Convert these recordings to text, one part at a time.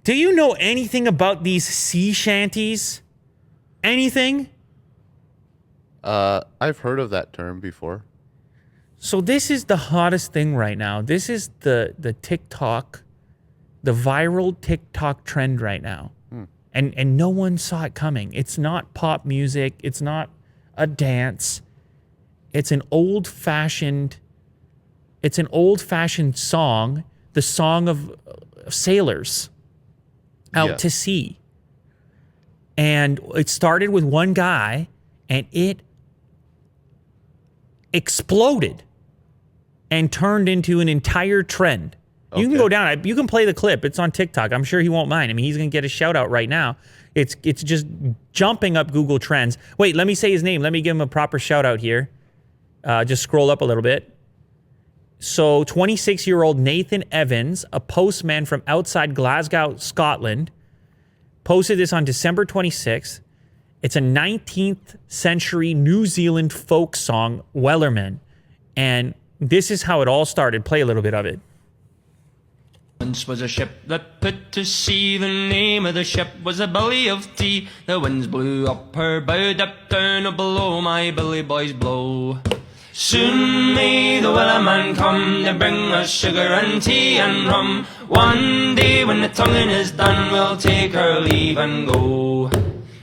Do you know anything about these sea shanties? Anything? I've heard of that term before. So this is the hottest thing right now. This is the TikTok, the viral TikTok trend right now. And no one saw it coming. It's not pop music. It's not a dance. It's an old-fashioned song, the song of sailors out to sea. And it started with one guy, and it exploded and turned into an entire trend. You can go down. You can play the clip. It's on TikTok. I'm sure he won't mind. I mean, he's going to get a shout out right now. It's just jumping up Google Trends. Wait, let me say his name. Let me give him a proper shout out here. Just scroll up a little bit. So 26-year-old Nathan Evans, a postman from outside Glasgow, Scotland, posted this on December 26th. It's a 19th century New Zealand folk song, Wellerman. And this is how it all started. Play a little bit of it. Once was a ship that put to sea. The name of the ship was a billy of tea. The winds blew up her bow, dipped down below, my billy boys blow. Soon may the Wellerman come to bring us sugar and tea and rum. One day when the tonguing is done, we'll take our leave and go.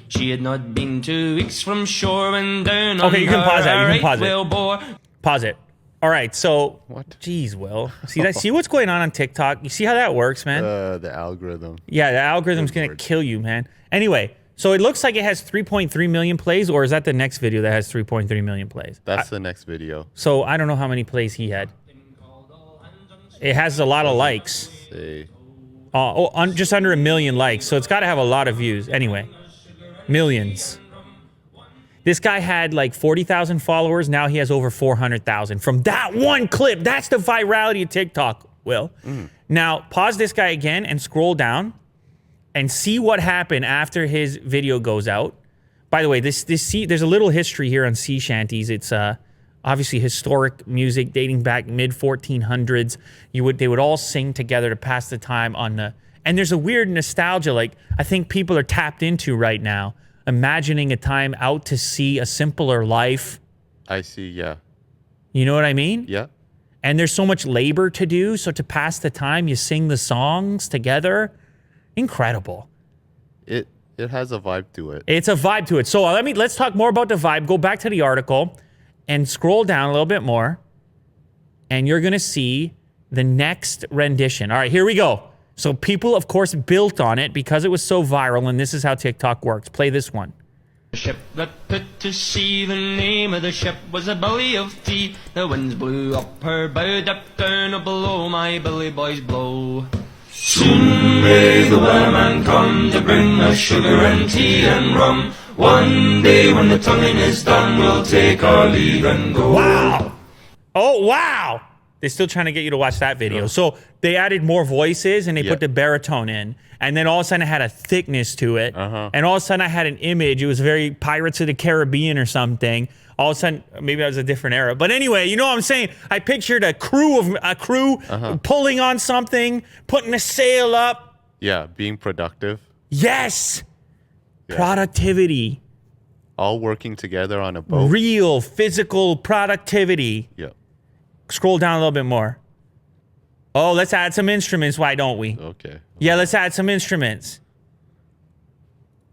She had not been 2 weeks from shore when down on you can pause that. You can pause it. Bore. Pause it. All right, so What? Geez, Will. See what's going on TikTok? You see how that works, man? The algorithm. Yeah, the algorithm's going to kill you, man. Anyway, so it looks like it has 3.3 million plays, or is that the next video that has 3.3 million plays? That's the next video. So I don't know how many plays he had. It has a lot of likes. Just under 1 million likes, so it's got to have a lot of views. Anyway, millions. This guy had like 40,000 followers. Now he has over 400,000 from that one clip. That's the virality of TikTok, Will. Now, pause this guy again and scroll down and see what happened after his video goes out. By the way, there's a little history here on sea shanties. It's obviously historic music dating back mid-1400s. They would all sing together to pass the time on the... And there's a weird nostalgia, like I think people are tapped into right now. Imagining a time out to sea, a simpler life. I see, yeah. You know what I mean? Yeah. And there's so much labor to do, so to pass the time, you sing the songs together. Incredible. It has a vibe to it. It's a vibe to it. So let's talk more about the vibe. Go back to the article and scroll down a little bit more, and you're gonna see the next rendition. All right, here we go. So people, of course, built on it because it was so viral, and this is how TikTok works. Play this one. The ship that put to sea, the name of the ship was a billy of tea. The winds blew up her bow, dipped down below, my billy boys blow. Soon may the Wellerman come to bring us sugar and tea and rum. One day when the tonguing is done, we'll take our leave and go. Wow! Oh, wow! They're still trying to get you to watch that video. So they added more voices and they put the baritone in. And then all of a sudden it had a thickness to it. And all of a sudden I had an image. It was very Pirates of the Caribbean or something. All of a sudden, maybe that was a different era. But anyway, you know what I'm saying? I pictured a crew pulling on something, putting a sail up. Yeah, being productive. Yes! Yeah. Productivity. All working together on a boat. Real physical productivity. Yeah. Scroll down a little bit more. Oh, let's add some instruments, why don't we? Okay. Yeah, let's add some instruments.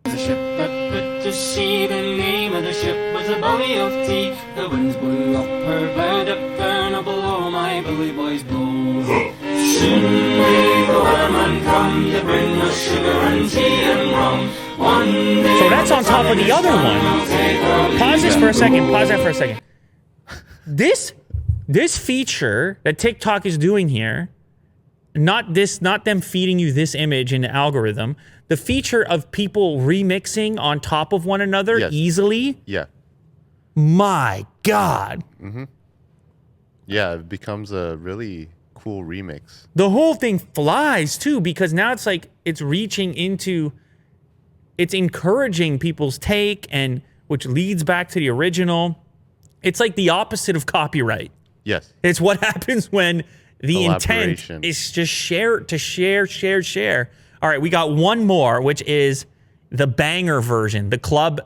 The ship that put to sea, the name of the ship was a billy of tea. The winds blew up her bow, dipped down below, my billy boys blow. Soon may the Wellerman come to bring us sugar and tea and rum. One day so that's on top of the other one. Pause this for a second. Pause that for a second. This feature that TikTok is doing here, not them feeding you this image in the algorithm, the feature of people remixing on top of one another easily. Yeah. My God. Yeah, it becomes a really cool remix. The whole thing flies too, because now it's like it's encouraging people's take, and which leads back to the original. It's like the opposite of copyright. Yes. It's what happens when the intent is just share. All All right, we got one more, which is the banger version, the club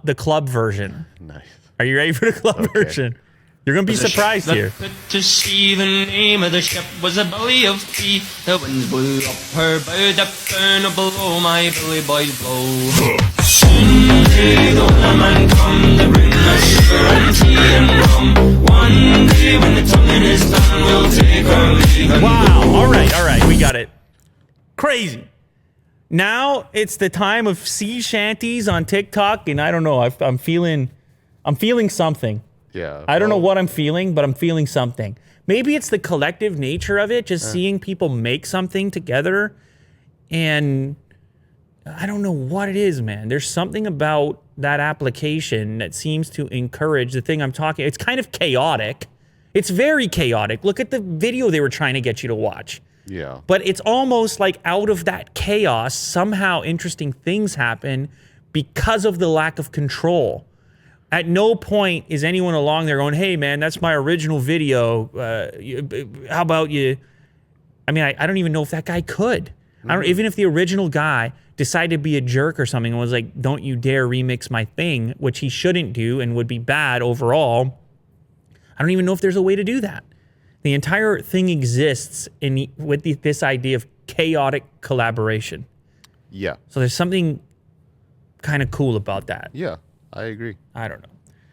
version. Nice. Are you ready for the club version? You're gonna be surprised The here. ship that put to sea, the name of the ship was a belly of tea. The winds blew up her bow, dipped down below my billy boys blow. Soon may the man come to bring us sugar and tea and rum. One day when the tonguing is done, we'll take our leave. And Wow. All right, we got it. Crazy. Now it's the time of sea shanties on TikTok, and I don't know. I'm feeling something. Yeah. I don't know what I'm feeling, but I'm feeling something. Maybe it's the collective nature of it, just seeing people make something together. And I don't know what it is, man. There's something about that application that seems to encourage the thing I'm talking. It's kind of chaotic. It's very chaotic. Look at the video they were trying to get you to watch. Yeah. But it's almost like out of that chaos, somehow interesting things happen because of the lack of control. At no point is anyone along there going, hey, man, that's my original video. How about you? I mean, I don't even know if that guy could. I don't, even if the original guy decided to be a jerk or something and was like, don't you dare remix my thing, which he shouldn't do and would be bad overall. I don't even know if there's a way to do that. The entire thing exists with this idea of chaotic collaboration. Yeah. So there's something kind of cool about that. Yeah. I agree. I don't know.